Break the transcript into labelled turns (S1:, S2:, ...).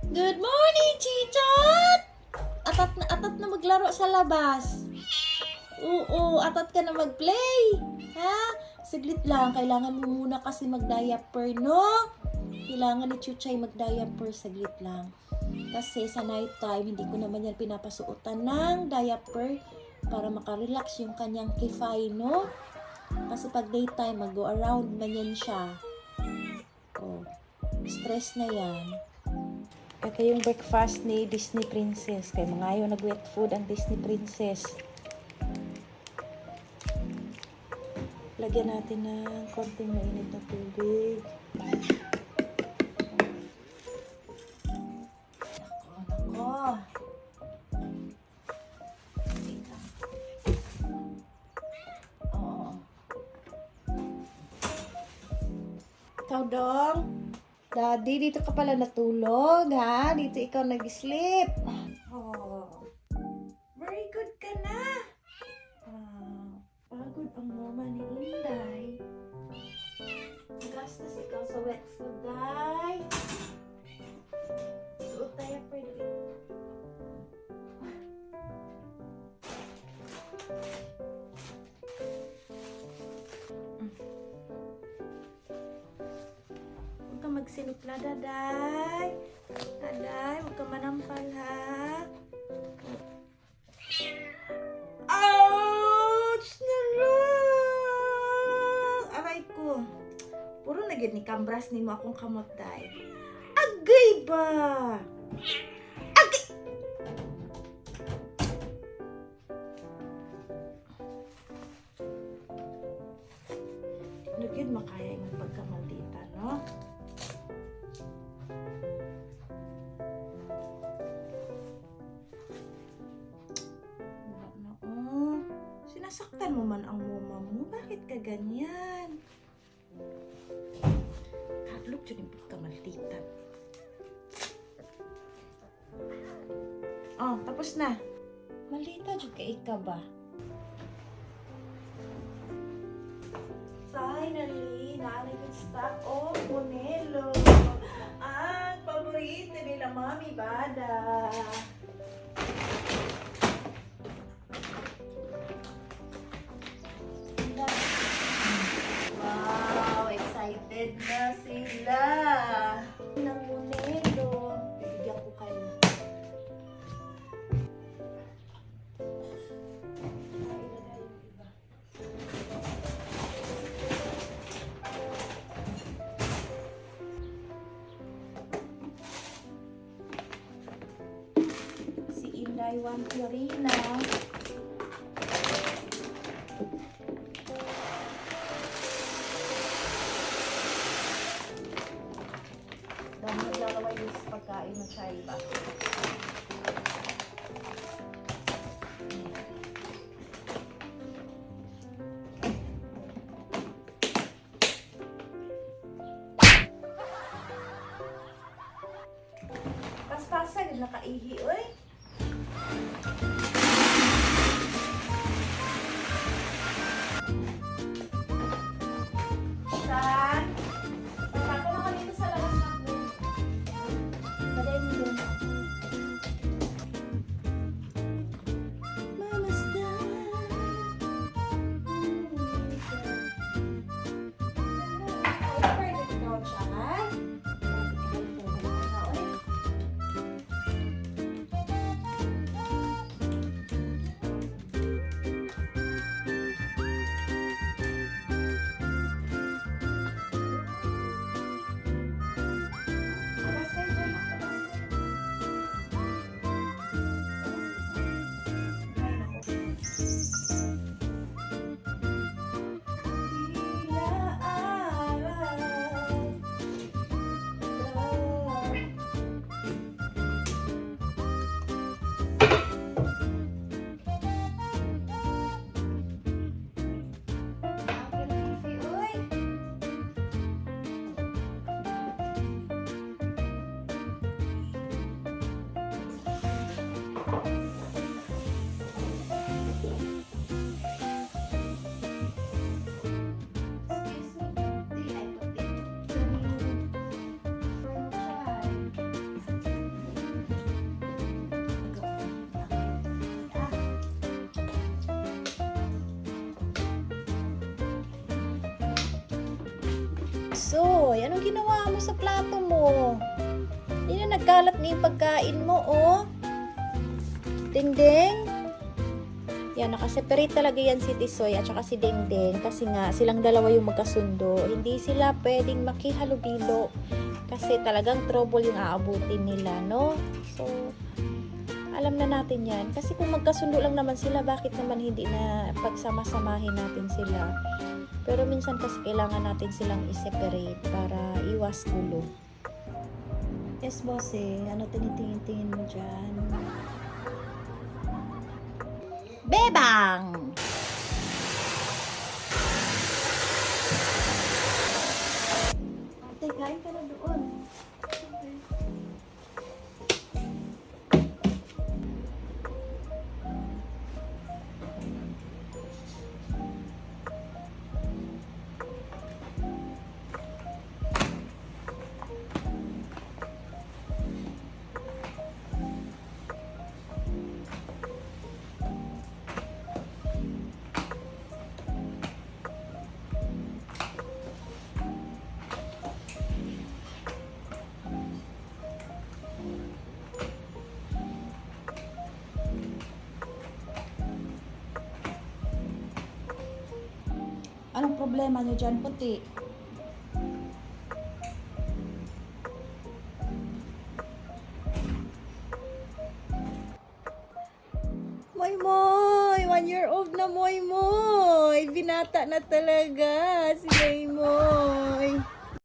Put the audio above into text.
S1: Good morning, Chichot! Atat na maglaro sa labas. Oo, atat ka na mag-play. Ha? Saglit lang, kailangan mo muna kasi mag-diaper, no? Kailangan ni Chuchay mag-diaper, saglit lang. Kasi sa night time, hindi ko naman yan pinapasuotan ng diaper para makarelax yung kanyang kifay, no? Kasi pag daytime, mag-go around man yan siya. Oh, stress na yan. Ito yung breakfast ni Disney Princess. Kaya mga ayaw nag-wet food ang Disney Princess. Lagyan natin ng konting mainit na tubig. Nako. Oo. Ikaw dong. Daddy, dito ka pala natulog, ha? Dito ikaw nag-sleep. Oh. Very good ka na. Pagod ang mama ni Inday. Nagastos ikaw sa wet food, Day. Suot tayo, pretty. Huwag ka magsinupla, Daday. Daday, huwag ka manampal, ha? Ouch! Nalang! Aray ko. Puro na gid ni kambras ni mo akong kamot, Day. Agay ba? Agay! Ano gid makaya yung pagkamaldita, no? Sinasaktan mo man ang mama mo. Bakit ka ganyan? Kadlok dyan yung pagkamaltitan. Oh, tapos na. Malita dyan ka ika ba? Finally, naalagin stock of Monelo. Ang paborito nila, Mami Bada. Wow, excited na sila. Ng Monelo. Bibigyan ko kayo. Si Inday Wampirina. Dahil naglalaway yung pagkain ng chaiba. Paspasan, nakaihi, oy. San? Pasako na kami sa labas natin. Baday mo dun. Mama's done. Over the couch, ah. Tisoy, anong ginawa mo sa plato mo? Hindi na nagkalat na yung pagkain mo, oh. Dingding. Yan, nakaseparate talaga yan si Tisoy at saka si Dingding kasi nga silang dalawa yung magkasundo. Hindi sila pwedeng makihalubilo kasi talagang trouble yung aabutin nila, no? So, alam na natin yan. Kasi kung magkasundo lang naman sila, bakit naman hindi na pagsama-samahin natin sila? Pero minsan kasi kailangan natin silang i-separate para iwas gulo. Yes, bossing. Ano tinitingin-tingin mo dyan? Bebang! Ate, kain ka na doon. Anong problema niyo dyan, puti? Moy Moy! 1-year-old na Moy Moy! Binata na talaga si Moy Moy!